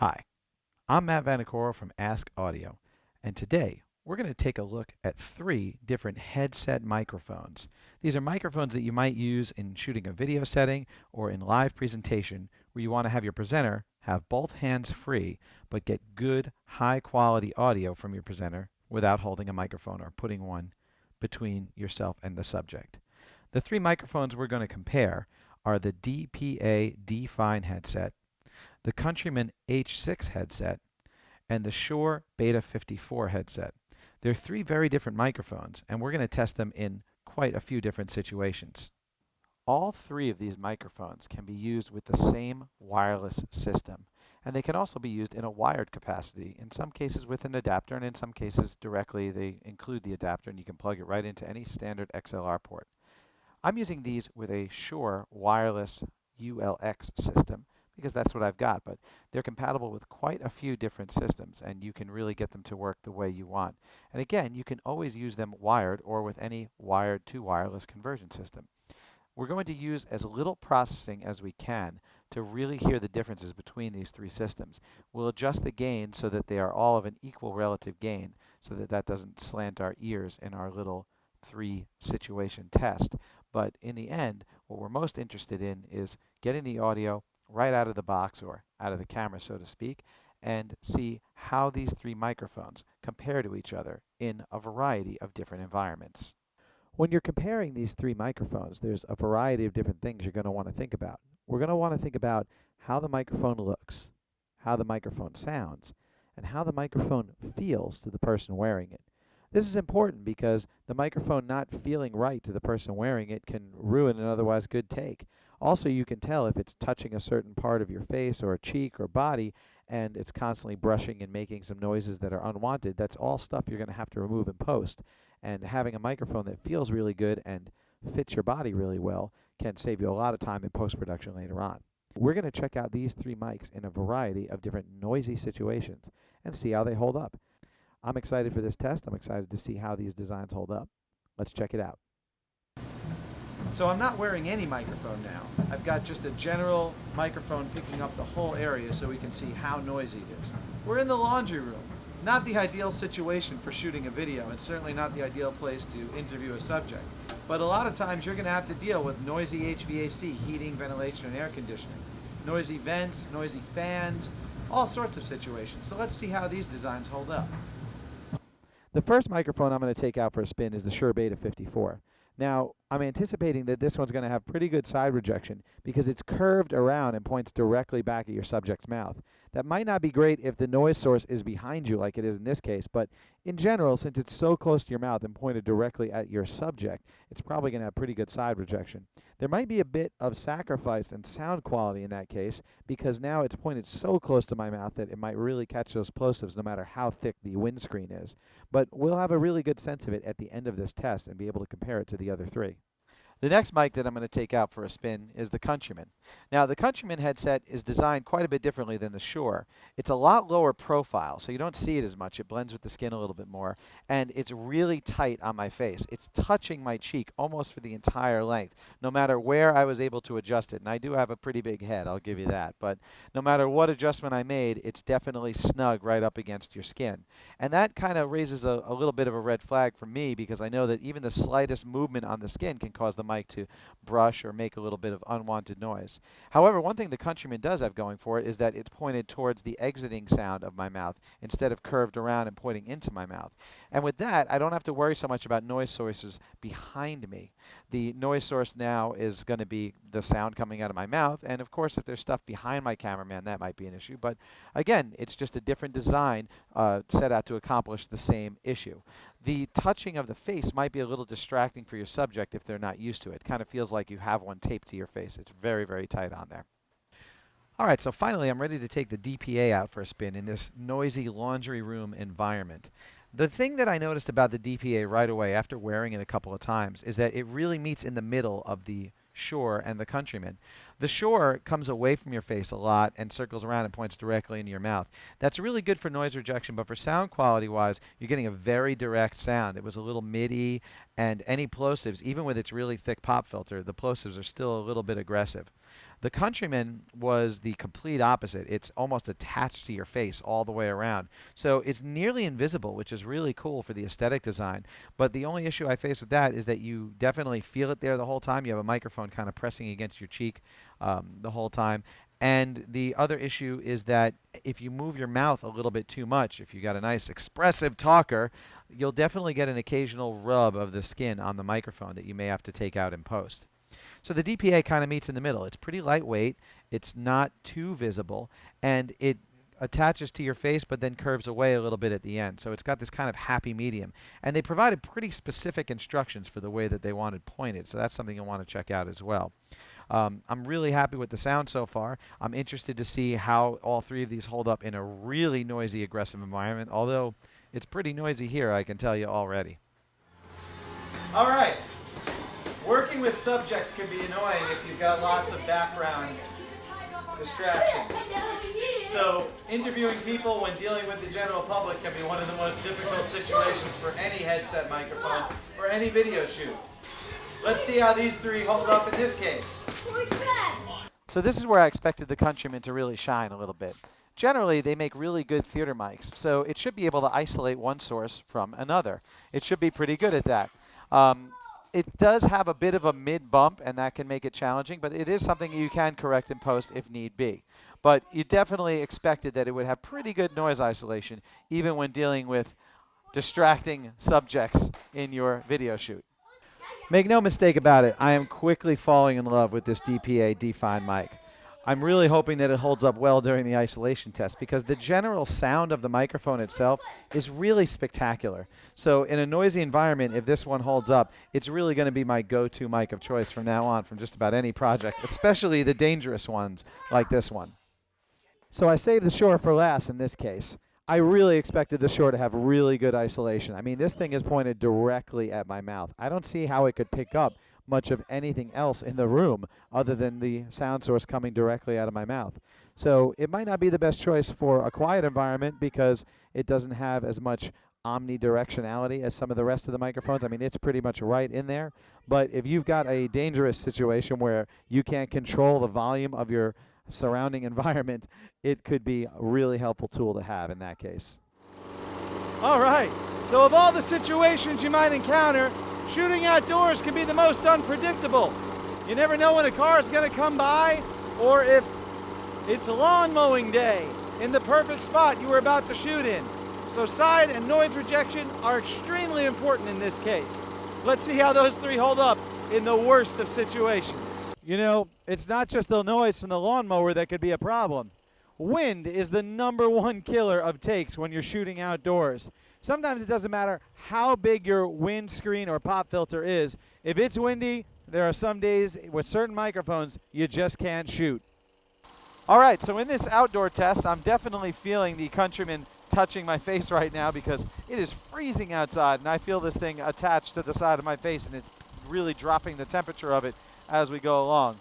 Hi, I'm Matt Vanicoro from Ask.Audio, and today we're going to take a look at three different headset microphones. These are microphones that you might use in shooting a video setting or in live presentation where you want to have your presenter have both hands free but get good, high quality audio from your presenter without holding a microphone or putting one between yourself and the subject. The three microphones we're going to compare are the DPA D-Fine headset, the Countryman H6 headset, and the Shure Beta 54 headset. They're three very different microphones, and we're going to test them in quite a few different situations. All three of these microphones can be used with the same wireless system, and they can also be used in a wired capacity, in some cases with an adapter, and in some cases directly they include the adapter and you can plug it right into any standard XLR port. I'm using these with a Shure wireless ULX system because that's what I've got, but they're compatible with quite a few different systems and you can really get them to work the way you want. And again, you can always use them wired or with any wired to wireless conversion system. We're going to use as little processing as we can to really hear the differences between these three systems. We'll adjust the gain so that they are all of an equal relative gain so that that doesn't slant our ears in our little three situation test. But in the end, what we're most interested in is getting the audio right out of the box or out of the camera, so to speak, and see how these three microphones compare to each other in a variety of different environments. When you're comparing these three microphones, there's a variety of different things you're going to want to think about. We're going to want to think about how the microphone looks, how the microphone sounds, and how the microphone feels to the person wearing it. This is important because the microphone not feeling right to the person wearing it can ruin an otherwise good take. Also, you can tell if it's touching a certain part of your face or a cheek or body and it's constantly brushing and making some noises that are unwanted. That's all stuff you're going to have to remove in post. And having a microphone that feels really good and fits your body really well can save you a lot of time in post-production later on. We're going to check out these three mics in a variety of different noisy situations and see how they hold up. I'm excited for this test. I'm excited to see how these designs hold up. Let's check it out. So I'm not wearing any microphone now. I've got just a general microphone picking up the whole area so we can see how noisy it is. We're in the laundry room. Not the ideal situation for shooting a video. It's certainly not the ideal place to interview a subject. But a lot of times you're going to have to deal with noisy HVAC, heating, ventilation, and air conditioning. Noisy vents, noisy fans, all sorts of situations. So let's see how these designs hold up. The first microphone I'm going to take out for a spin is the Shure Beta 54. Now, I'm anticipating that this one's going to have pretty good side rejection because it's curved around and points directly back at your subject's mouth. That might not be great if the noise source is behind you like it is in this case, but in general, since it's so close to your mouth and pointed directly at your subject, it's probably going to have pretty good side rejection. There might be a bit of sacrifice in sound quality in that case because now it's pointed so close to my mouth that it might really catch those plosives no matter how thick the windscreen is. But we'll have a really good sense of it at the end of this test and be able to compare it to the other three. The next mic that I'm going to take out for a spin is the Countryman. Now, the Countryman headset is designed quite a bit differently than the Shure. It's a lot lower profile, so you don't see it as much. It blends with the skin a little bit more, and it's really tight on my face. It's touching my cheek almost for the entire length, no matter where I was able to adjust it. And I do have a pretty big head, I'll give you that. But no matter what adjustment I made, it's definitely snug right up against your skin. And that kind of raises a little bit of a red flag for me because I know that even the slightest movement on the skin can cause the mic to brush or make a little bit of unwanted noise. However, one thing the Countryman does have going for it is that it's pointed towards the exiting sound of my mouth instead of curved around and pointing into my mouth. And with that, I don't have to worry so much about noise sources behind me. The noise source now is going to be the sound coming out of my mouth, and of course if there's stuff behind my cameraman that might be an issue, but again, it's just a different design set out to accomplish the same issue. The touching of the face might be a little distracting for your subject if they're not used to it. It kind of feels like you have one taped to your face. It's very, very tight on there. Alright, so finally I'm ready to take the DPA out for a spin in this noisy laundry room environment. The thing that I noticed about the DPA right away after wearing it a couple of times is that it really meets in the middle of the Shure and the Countryman. The Shure comes away from your face a lot and circles around and points directly into your mouth. That's really good for noise rejection, but for sound quality wise, you're getting a very direct sound. It was a little MIDI and any plosives, even with its really thick pop filter, the plosives are still a little bit aggressive. The Countryman was the complete opposite. It's almost attached to your face all the way around. So it's nearly invisible, which is really cool for the aesthetic design. But the only issue I face with that is that you definitely feel it there the whole time. You have a microphone kind of pressing against your cheek the whole time. And the other issue is that if you move your mouth a little bit too much, if you got a nice expressive talker, you'll definitely get an occasional rub of the skin on the microphone that you may have to take out in post. So the DPA kind of meets in the middle. It's pretty lightweight, it's not too visible, and it attaches to your face but then curves away a little bit at the end. So it's got this kind of happy medium. And they provided pretty specific instructions for the way that they wanted pointed, so that's something you'll want to check out as well. I'm really happy with the sound so far. I'm interested to see how all three of these hold up in a really noisy, aggressive environment, although it's pretty noisy here, I can tell you already. All right. Working with subjects can be annoying if you've got lots of background distractions. So interviewing people when dealing with the general public can be one of the most difficult situations for any headset microphone or any video shoot. Let's see how these three hold up in this case. So this is where I expected the Countryman to really shine a little bit. Generally, they make really good theater mics, so it should be able to isolate one source from another. It should be pretty good at that. It does have a bit of a mid-bump, and that can make it challenging, but it is something you can correct in post if need be. But you definitely expected that it would have pretty good noise isolation, even when dealing with distracting subjects in your video shoot. Make no mistake about it, I am quickly falling in love with this DPA D-Fine mic. I'm really hoping that it holds up well during the isolation test because the general sound of the microphone itself is really spectacular. So in a noisy environment, if this one holds up, it's really going to be my go-to mic of choice from now on from just about any project, especially the dangerous ones like this one. So I saved the Shure for last in this case. I really expected the Shure to have really good isolation. I mean, this thing is pointed directly at my mouth. I don't see how it could pick up much of anything else in the room other than the sound source coming directly out of my mouth. So it might not be the best choice for a quiet environment because it doesn't have as much omnidirectionality as some of the rest of the microphones. I mean, it's pretty much right in there. But if you've got a dangerous situation where you can't control the volume of your surrounding environment, it could be a really helpful tool to have in that case. All right, so of all the situations you might encounter, shooting outdoors can be the most unpredictable. You never know when a car is going to come by or if it's lawn mowing day in the perfect spot you were about to shoot in. So side and noise rejection are extremely important in this case. Let's see how those three hold up in the worst of situations. You know, it's not just the noise from the lawnmower that could be a problem. Wind is the #1 killer of takes when you're shooting outdoors. Sometimes it doesn't matter how big your windscreen or pop filter is. If it's windy, there are some days with certain microphones you just can't shoot. All right, so in this outdoor test, I'm definitely feeling the Countryman touching my face right now because it is freezing outside, and I feel this thing attached to the side of my face, and it's really dropping the temperature of it as we go along.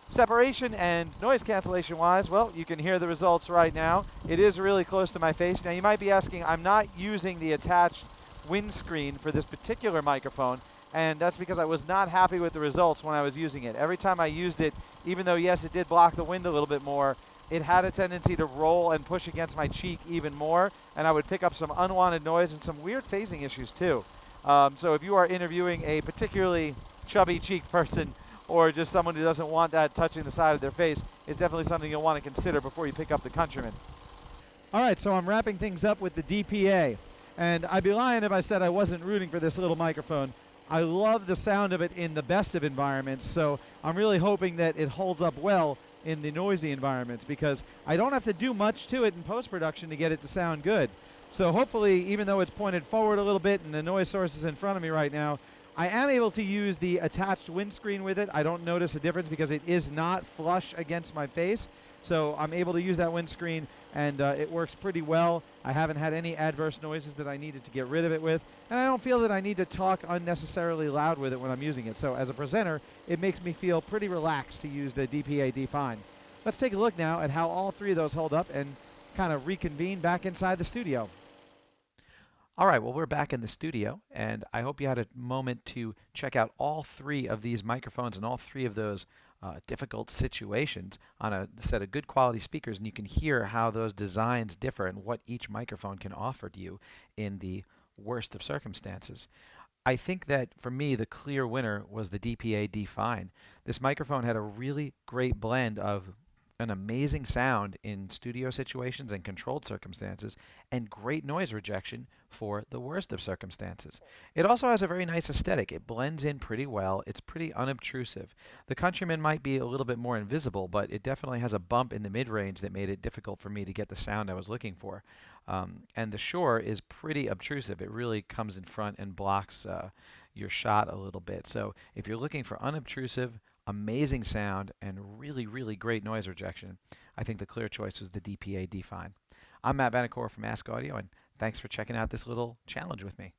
Separation and noise cancellation wise, well, you can hear the results right now. It is really close to my face. Now you might be asking, I'm not using the attached windscreen for this particular microphone, and that's because I was not happy with the results when I was using it. Every time I used it, even though yes, it did block the wind a little bit more, it had a tendency to roll and push against my cheek even more, and I would pick up some unwanted noise and some weird phasing issues too. So if you are interviewing a particularly chubby cheeked person, or just someone who doesn't want that touching the side of their face, is definitely something you'll want to consider before you pick up the Countryman. All right, so I'm wrapping things up with the DPA, and I'd be lying if I said I wasn't rooting for this little microphone. I love the sound of it in the best of environments, so I'm really hoping that it holds up well in the noisy environments because I don't have to do much to it in post-production to get it to sound good. So hopefully, even though it's pointed forward a little bit and the noise source is in front of me right now, I am able to use the attached windscreen with it. I don't notice a difference because it is not flush against my face. So I'm able to use that windscreen, and it works pretty well. I haven't had any adverse noises that I needed to get rid of it with, and I don't feel that I need to talk unnecessarily loud with it when I'm using it. So as a presenter, it makes me feel pretty relaxed to use the DPA D-Fine. Let's take a look now at how all three of those hold up and kind of reconvene back inside the studio. All right, well, we're back in the studio, and I hope you had a moment to check out all three of these microphones and all three of those difficult situations on a set of good quality speakers, and you can hear how those designs differ and what each microphone can offer to you in the worst of circumstances. I think that for me, the clear winner was the DPA D-Fine. This microphone had a really great blend of an amazing sound in studio situations and controlled circumstances, and great noise rejection for the worst of circumstances. It also has a very nice aesthetic. It blends in pretty well. It's pretty unobtrusive. The Countryman might be a little bit more invisible, but it definitely has a bump in the mid-range that made it difficult for me to get the sound I was looking for. And the Shure is pretty obtrusive. It really comes in front and blocks your shot a little bit. So if you're looking for unobtrusive, amazing sound, and really, really great noise rejection, I think the clear choice was the DPA D-Fine. I'm Matt Vanacore from Ask Audio, and thanks for checking out this little challenge with me.